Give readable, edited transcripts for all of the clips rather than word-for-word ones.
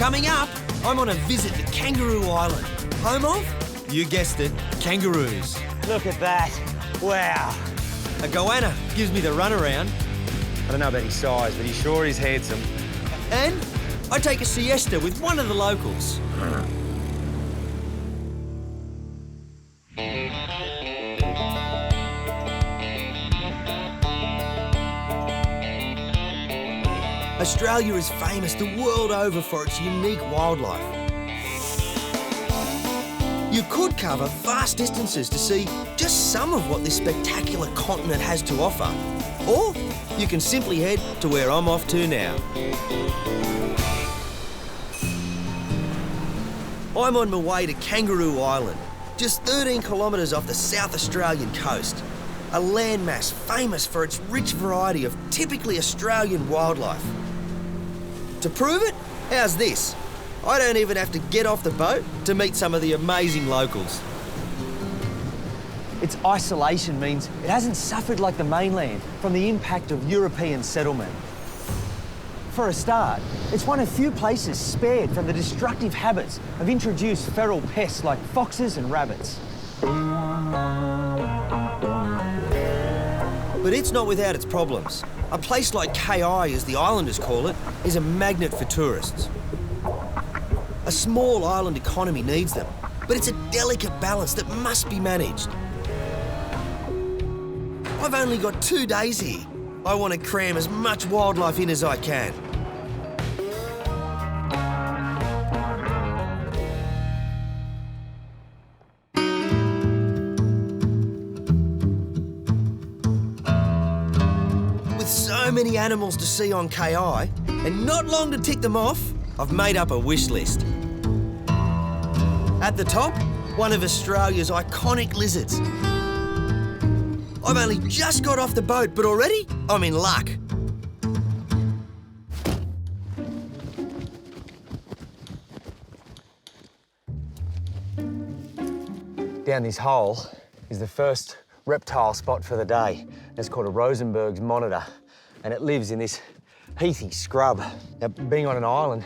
Coming up, I'm on a visit to Kangaroo Island, home of, you guessed it, kangaroos. Look at that. Wow. A goanna gives me the runaround, I don't know about his size, but he sure is handsome. and I take a siesta with one of the locals. Australia is famous the world over for its unique wildlife. You could cover vast distances to see just some of what this spectacular continent has to offer. Or you can simply head to where I'm off to now. I'm on my way to Kangaroo Island, just 13 kilometres off the South Australian coast. A landmass famous for its rich variety of typically Australian wildlife. To prove it, how's this? I don't even have to get off the boat to meet some of the amazing locals. Its isolation means it hasn't suffered like the mainland from the impact of European settlement. For a start, it's one of few places spared from the destructive habits of introduced feral pests like foxes and rabbits. But it's not without its problems. A place like KI, as the islanders call it, is a magnet for tourists. A small island economy needs them, but it's a delicate balance that must be managed. I've only got 2 days here. I want to cram as much wildlife in as I can. With so many animals to see on KI, and not long to tick them off, I've made up a wish list. At the top, one of Australia's iconic lizards. I've only just got off the boat, but already I'm in luck. Down this hole is the first reptile spot for the day. It's called a Rosenberg Monitor, and it lives in this heathy scrub. Now, being on an island,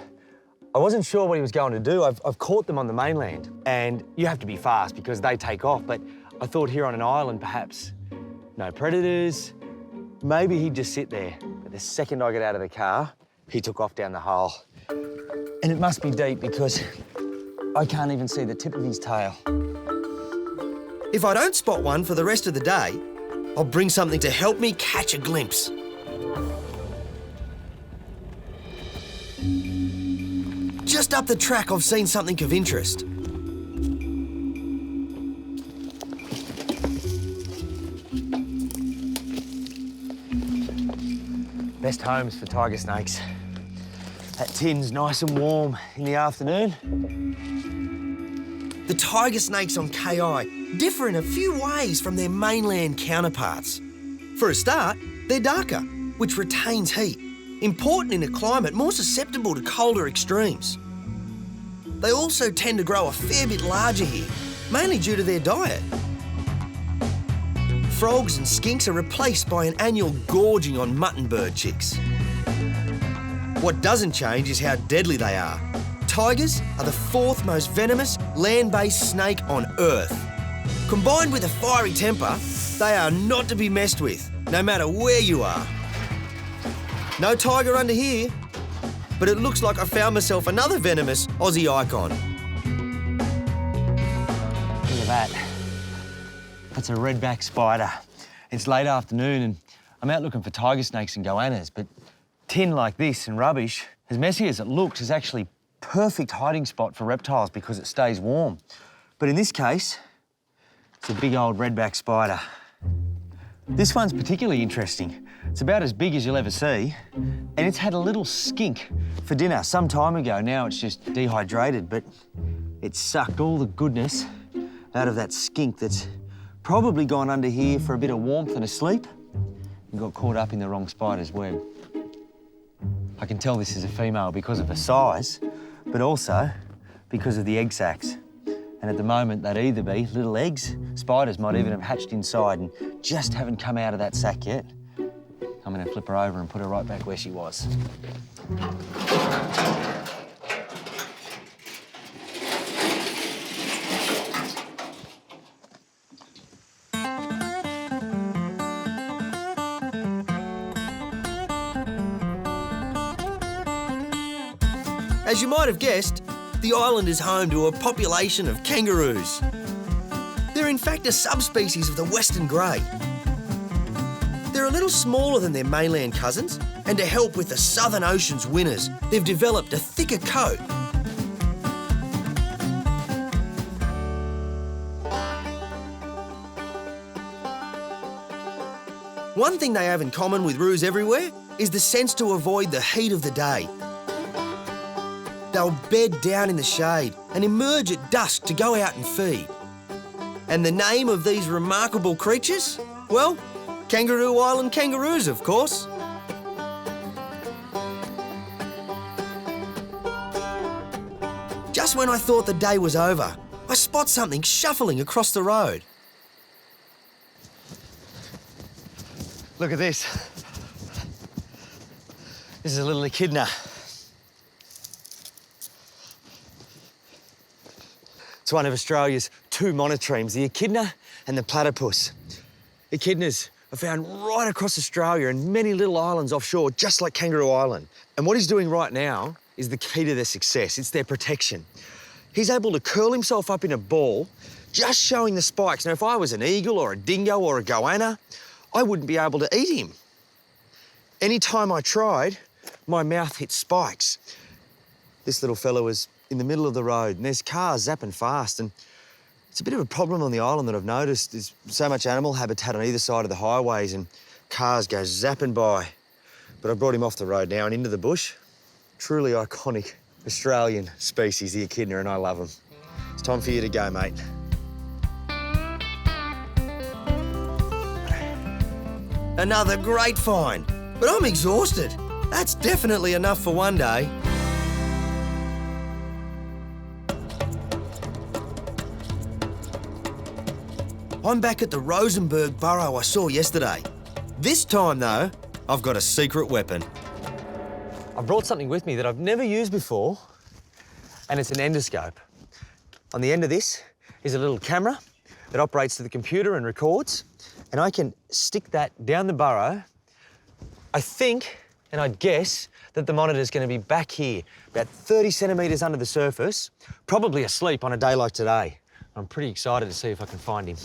I wasn't sure what he was going to do. I've caught them on the mainland, and you have to be fast because they take off, but I thought here on an island, perhaps no predators, maybe he'd just sit there. But the second I got out of the car, he took off down the hole. And it must be deep because I can't even see the tip of his tail. If I don't spot one for the rest of the day, I'll bring something to help me catch a glimpse. Just up the track, I've seen something of interest. Best homes for tiger snakes. That tin's nice and warm in the afternoon. The tiger snakes on KI differ in a few ways from their mainland counterparts. For a start, they're darker, which retains heat, important in a climate more susceptible to colder extremes. They also tend to grow a fair bit larger here, mainly due to their diet. Frogs and skinks are replaced by an annual gorging on muttonbird chicks. What doesn't change is how deadly they are. Tigers are the 4th most venomous land-based snake on Earth. Combined with a fiery temper, they are not to be messed with, no matter where you are. No tiger under here, but it looks like I found myself another venomous Aussie icon. Look at that. That's a redback spider. It's late afternoon and I'm out looking for tiger snakes and goannas, but tin like this and rubbish, as messy as it looks, is actually perfect hiding spot for reptiles because it stays warm. But in this case, it's a big old redback spider. This one's particularly interesting. It's about as big as you'll ever see, and it's had a little skink for dinner some time ago. Now it's just dehydrated, but it sucked all the goodness out of that skink that's probably gone under here for a bit of warmth and a sleep and got caught up in the wrong spider's web. I can tell this is a female because of her size, but also because of the egg sacs. And at the moment, they'd either be little eggs, spiders might even have hatched inside and just haven't come out of that sac yet. I'm gonna flip her over and put her right back where she was. As you might have guessed, the island is home to a population of kangaroos. They're in fact a subspecies of the western grey. They're a little smaller than their mainland cousins, and to help with the Southern Ocean's winters, they've developed a thicker coat. One thing they have in common with roos everywhere is the sense to avoid the heat of the day. They'll bed down in the shade and emerge at dusk to go out and feed. And the name of these remarkable creatures? Well, Kangaroo Island kangaroos, of course. Just when I thought the day was over, I spot something shuffling across the road. Look at this. This is a little echidna. It's one of Australia's two monotremes, the echidna and the platypus. Echidnas are found right across Australia and many little islands offshore, just like Kangaroo Island. And what he's doing right now is the key to their success. It's their protection. He's able to curl himself up in a ball, just showing the spikes. Now, if I was an eagle or a dingo or a goanna, I wouldn't be able to eat him. Any time I tried, my mouth hit spikes. This little fella was in the middle of the road and there's cars zapping fast, and it's a bit of a problem on the island that I've noticed. There's so much animal habitat on either side of the highways and cars go zapping by. But I brought him off the road now and into the bush. Truly iconic Australian species, the echidna, and I love them. It's time for you to go, mate. Another great find, but I'm exhausted. That's definitely enough for one day. I'm back at the Rosenberg Burrow I saw yesterday. This time, though, I've got a secret weapon. I brought something with me that I've never used before, and it's an endoscope. On the end of this is a little camera that operates to the computer and records, and I can stick that down the burrow. I think, and I'd guess, that the monitor's going to be back here, about 30 centimetres under the surface, probably asleep on a day like today. I'm pretty excited to see if I can find him.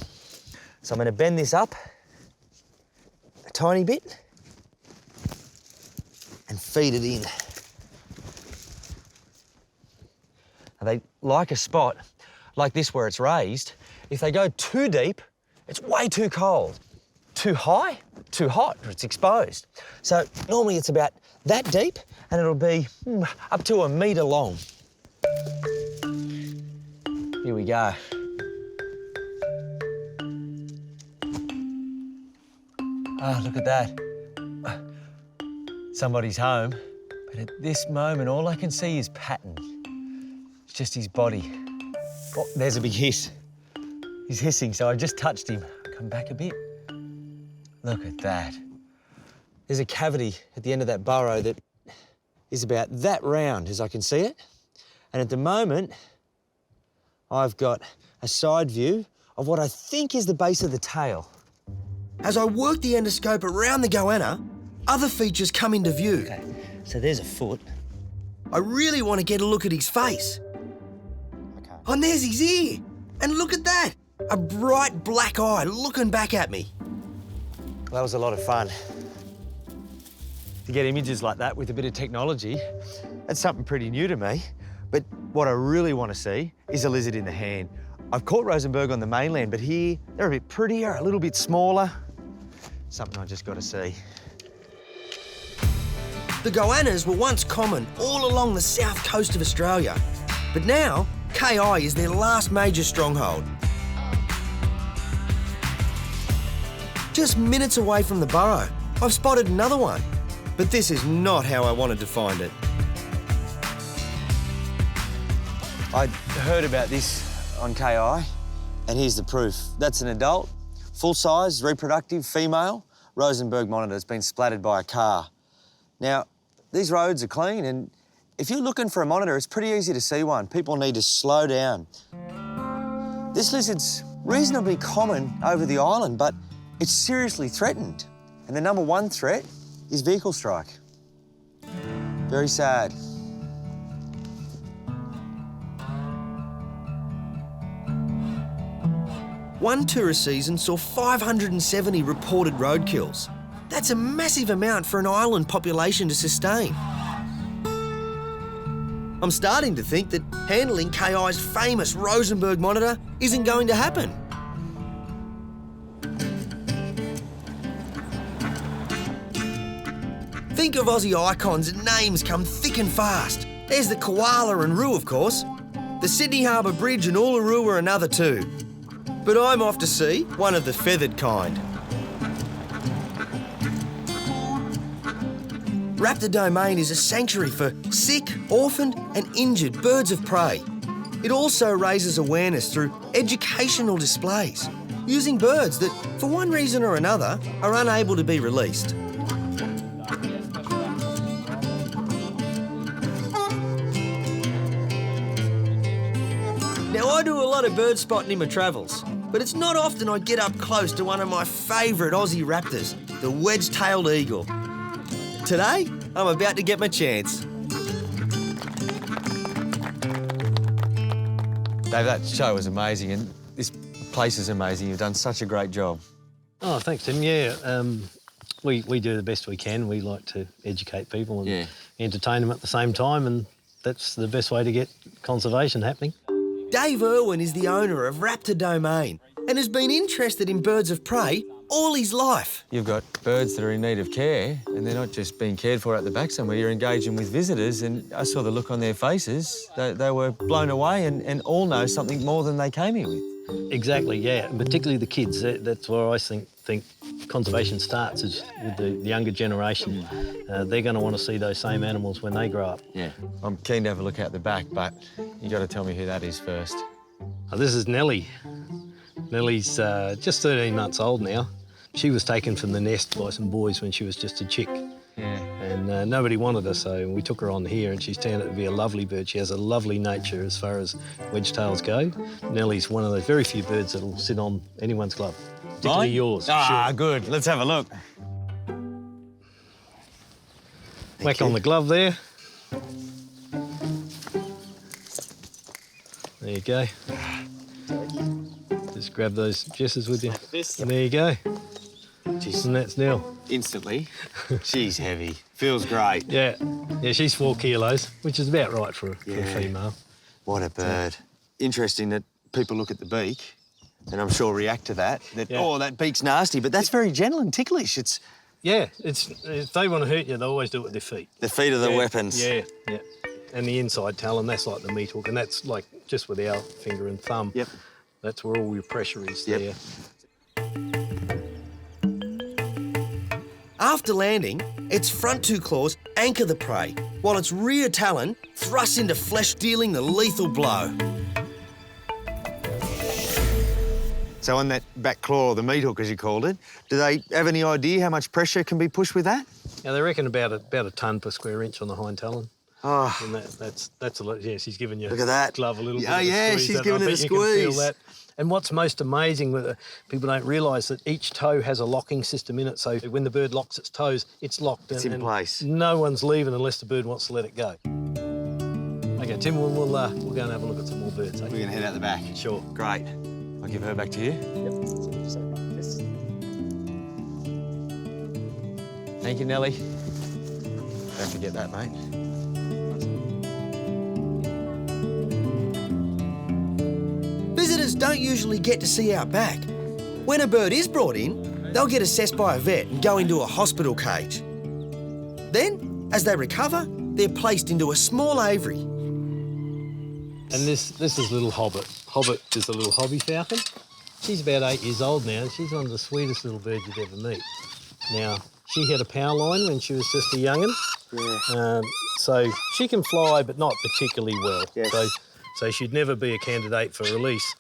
So I'm going to bend this up a tiny bit and feed it in. Now they like a spot like this where it's raised. If they go too deep, it's way too cold. Too high, too hot, or it's exposed. So normally it's about that deep and it'll be up to 1 metre long. Here we go. Ah, look at that. Somebody's home, but at this moment, all I can see is pattern. It's just his body. Oh, there's a big hiss. He's hissing, so I just touched him. Come back a bit. Look at that. There's a cavity at the end of that burrow that is about that round as I can see it. And at the moment, I've got a side view of what I think is the base of the tail. As I work the endoscope around the goanna, other features come into view. Okay, so there's a foot. I really want to get a look at his face. Okay. Oh, and there's his ear. And look at that, a bright black eye looking back at me. That was a lot of fun. To get images like that with a bit of technology, that's something pretty new to me. But what I really want to see is a lizard in the hand. I've caught Rosenberg on the mainland, but here they're a bit prettier, a little bit smaller. Something I just got to see. The goannas were once common all along the south coast of Australia, but now KI is their last major stronghold. Just minutes away from the burrow, I've spotted another one, but this is not how I wanted to find it. I'd heard about this on KI, and here's the proof. That's an adult, full-size, reproductive, female, Rosenberg Monitor. It's been splattered by a car. Now, these roads are clean, and if you're looking for a monitor, it's pretty easy to see one. People need to slow down. This lizard's reasonably common over the island, but it's seriously threatened. And the number one threat is vehicle strike. Very sad. One tourist season saw 570 reported roadkills. That's a massive amount for an island population to sustain. I'm starting to think that handling KI's famous Rosenberg Monitor isn't going to happen. Think of Aussie icons and names come thick and fast. There's the koala and roo, of course. The Sydney Harbour Bridge and Uluru are another too. But I'm off to see one of the feathered kind. Raptor Domain is a sanctuary for sick, orphaned and injured birds of prey. It also raises awareness through educational displays, using birds that, for one reason or another, are unable to be released. Now, I do a lot of bird spotting in my travels, but it's not often I get up close to one of my favourite Aussie raptors, the wedge-tailed eagle. Today, I'm about to get my chance. Dave, that show was amazing, and this place is amazing. You've done such a great job. Oh, thanks, Tim. Yeah, we do the best we can. We like to educate people and entertain them at the same time, and that's the best way to get conservation happening. Dave Irwin is the owner of Raptor Domain and has been interested in birds of prey all his life. You've got birds that are in need of care, and they're not just being cared for at the back somewhere. You're engaging with visitors, and I saw the look on their faces. They were blown away and all know something more than they came here with. Exactly, yeah, and particularly the kids. That's where I think conservation starts, is with the younger generation. They're going to want to see those same animals when they grow up. Yeah, I'm keen to have a look out the back, but you got to tell me who that is first. Oh, this is Nellie. Nellie's just 13 months old now. She was taken from the nest by some boys when she was just a chick. Yeah. And nobody wanted her, so we took her on here, and she's turned out to be a lovely bird. She has a lovely nature as far as wedge-tails go. Nellie's one of those very few birds that'll sit on anyone's glove, particularly yours. Ah, sure. Good. Let's have a look. Whack on the glove there. There you go. Just grab those jesses with you. And there you go. Jeez. And that's Nell. Instantly. She's heavy. Feels great. Yeah. Yeah, she's 4 kilos, which is about right for a female. What a bird. Interesting that people look at the beak and I'm sure react to that. Oh, that beak's nasty, but that's very gentle and ticklish. Yeah, if they want to hurt you, they always do it with their feet. The feet are the weapons. Yeah. And the inside talon, that's like the meat hook, and that's like just with our finger and thumb. Yep. That's where all your pressure is there. After landing, its front 2 claws anchor the prey, while its rear talon thrusts into flesh, dealing the lethal blow. So on that back claw, or the meat hook, as you called it, do they have any idea how much pressure can be pushed with that? Now, they reckon about a tonne per square inch on the hind talon. Oh. And that's a lot. Yeah, she's giving you Look at that. Glove a little bit. Oh, yeah, she's giving it a squeeze. You can feel that. And what's most amazing with it, people don't realise that each toe has a locking system in it. So when the bird locks its toes, it's locked. It's in place. No one's leaving unless the bird wants to let it go. OK, Tim, we'll go and have a look at some more birds. We're going to head out the back. Sure. Great. I'll give her back to you. Yep. Thank you, Nellie. Don't forget that, mate. Visitors don't usually get to see our back. When a bird is brought in, they'll get assessed by a vet and go into a hospital cage. Then, as they recover, they're placed into a small aviary. And this is little Hobbit. Hobbit is a little hobby falcon. She's about 8 years old now, and she's one of the sweetest little birds you'd ever meet. Now, she had a power line when she was just a young'un. Yeah. So she can fly, but not particularly well. Yes. So she'd never be a candidate for release.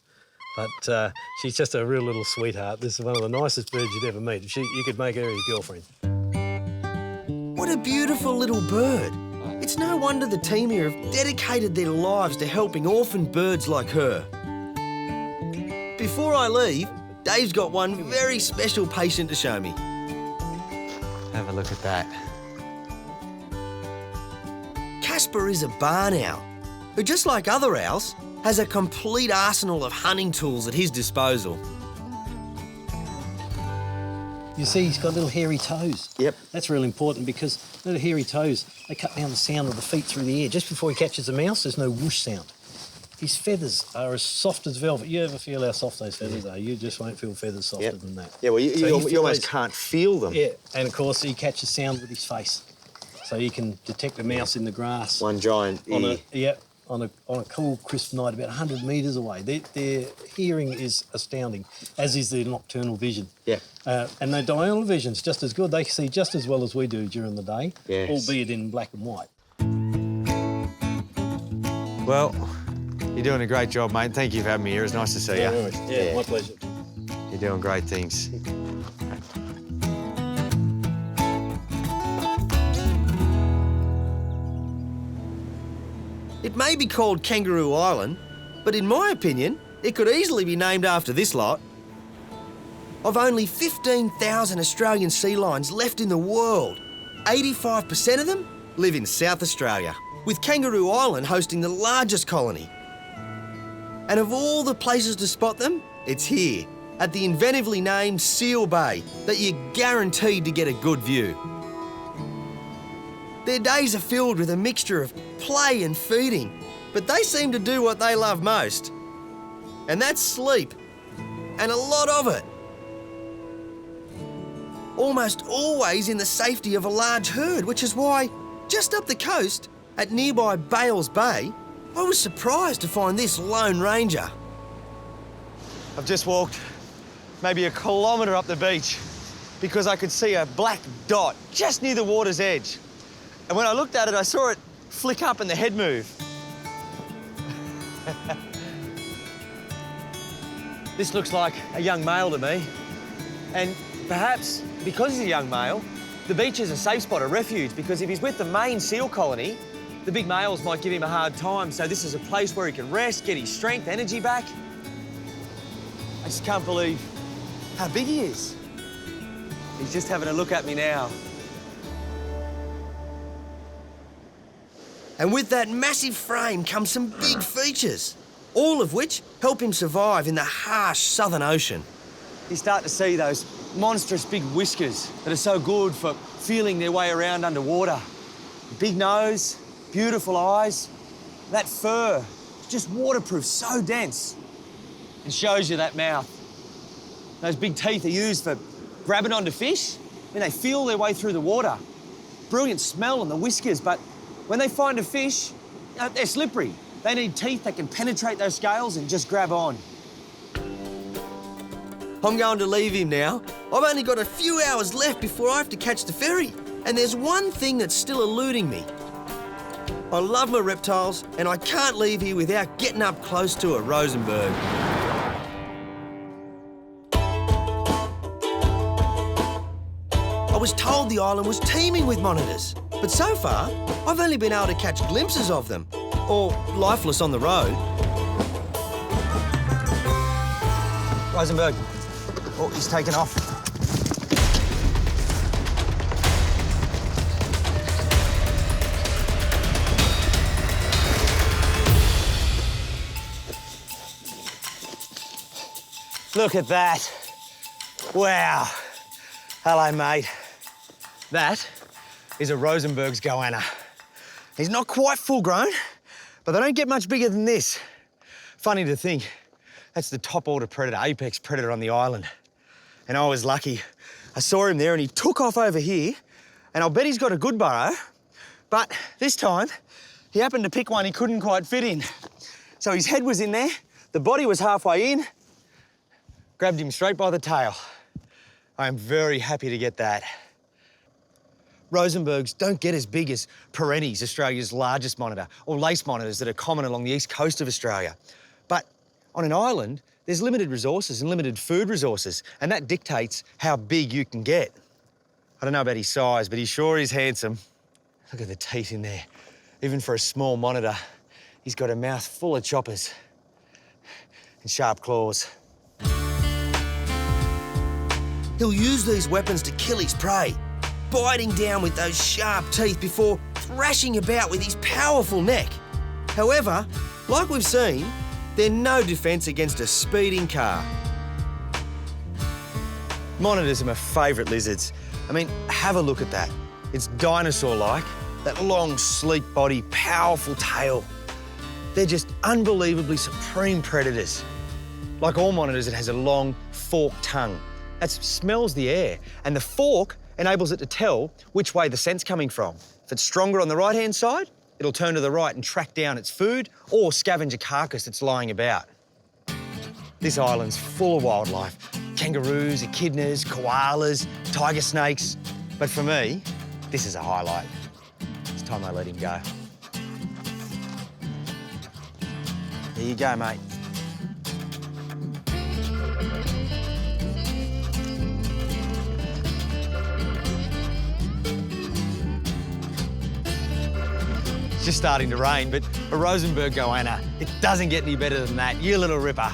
But she's just a real little sweetheart. This is one of the nicest birds you'd ever meet. You could make her your girlfriend. What a beautiful little bird. It's no wonder the team here have dedicated their lives to helping orphaned birds like her. Before I leave, Dave's got one very special patient to show me. Have a look at that. Casper is a barn owl, who, just like other owls, has a complete arsenal of hunting tools at his disposal. You see he's got little hairy toes. Yep. That's really important because little hairy toes, they cut down the sound of the feet through the air. Just before he catches a mouse, there's no whoosh sound. His feathers are as soft as velvet. You ever feel how soft those feathers are? You just won't feel feathers softer than that. Yeah, well, So you almost can't feel them. Yeah, and of course he catches sound with his face. So you can detect a mouse in the grass. One giant ear. On a cool, crisp night about 100 metres away. Their hearing is astounding, as is their nocturnal vision. Yeah. And their diurnal vision's just as good. They see just as well as we do during the day, Yes. albeit in black and white. Well, you're doing a great job, mate. Thank you for having me here. It's nice to see you. Yeah, my pleasure. You're doing great things. It may be called Kangaroo Island, but in my opinion, it could easily be named after this lot. Of only 15,000 Australian sea lions left in the world, 85% of them live in South Australia, with Kangaroo Island hosting the largest colony. And of all the places to spot them, it's here, at the inventively named Seal Bay, that you're guaranteed to get a good view. Their days are filled with a mixture of play and feeding, but they seem to do what they love most, and that's sleep, and a lot of it. Almost always in the safety of a large herd, which is why, just up the coast, at nearby Bales Bay, I was surprised to find this Lone Ranger. I've just walked maybe 1 kilometre up the beach because I could see a black dot just near the water's edge. And when I looked at it, I saw it flick up and the head move. This looks like a young male to me. And perhaps because he's a young male, the beach is a safe spot, a refuge, because if he's with the main seal colony, the big males might give him a hard time. So this is a place where he can rest, get his strength, energy back. I just can't believe how big he is. He's just having a look at me now. And with that massive frame comes some big features, all of which help him survive in the harsh southern ocean. You start to see those monstrous big whiskers that are so good for feeling their way around underwater. Big nose, beautiful eyes. That fur, just waterproof, so dense. It shows you that mouth. Those big teeth are used for grabbing onto fish when they feel their way through the water. Brilliant smell on the whiskers, but when they find a fish, they're slippery. They need teeth that can penetrate those scales and just grab on. I'm going to leave him now. I've only got a few hours left before I have to catch the ferry. And there's one thing that's still eluding me. I love my reptiles, and I can't leave here without getting up close to a Rosenberg. I was told the island was teeming with monitors, but so far, I've only been able to catch glimpses of them, or lifeless on the road. Rosenberg. Oh, he's taken off. Look at that. Wow. Hello, mate. That is a Rosenberg's goanna. He's not quite full grown, but they don't get much bigger than this. Funny to think, that's the top order predator, apex predator on the island. And I was lucky. I saw him there and he took off over here, and I'll bet he's got a good burrow, but this time he happened to pick one he couldn't quite fit in. So his head was in there, the body was halfway in, grabbed him straight by the tail. I am very happy to get that. Rosenbergs don't get as big as perennies, Australia's largest monitor, or lace monitors that are common along the east coast of Australia. But on an island, there's limited resources and limited food resources, and that dictates how big you can get. I don't know about his size, but he sure is handsome. Look at the teeth in there. Even for a small monitor, he's got a mouth full of choppers and sharp claws. He'll use these weapons to kill his prey, biting down with those sharp teeth before thrashing about with his powerful neck. However, like we've seen, they're no defence against a speeding car. Monitors are my favourite lizards. I mean, have a look at that. It's dinosaur-like, that long, sleek body, powerful tail. They're just unbelievably supreme predators. Like all monitors, it has a long, forked tongue. That smells the air, and the fork enables it to tell which way the scent's coming from. If it's stronger on the right-hand side, it'll turn to the right and track down its food or scavenge a carcass that's lying about. This island's full of wildlife. Kangaroos, echidnas, koalas, tiger snakes. But for me, this is a highlight. It's time I let him go. There you go, mate. It's just starting to rain, but a Rosenberg goanna, it doesn't get any better than that. You little ripper.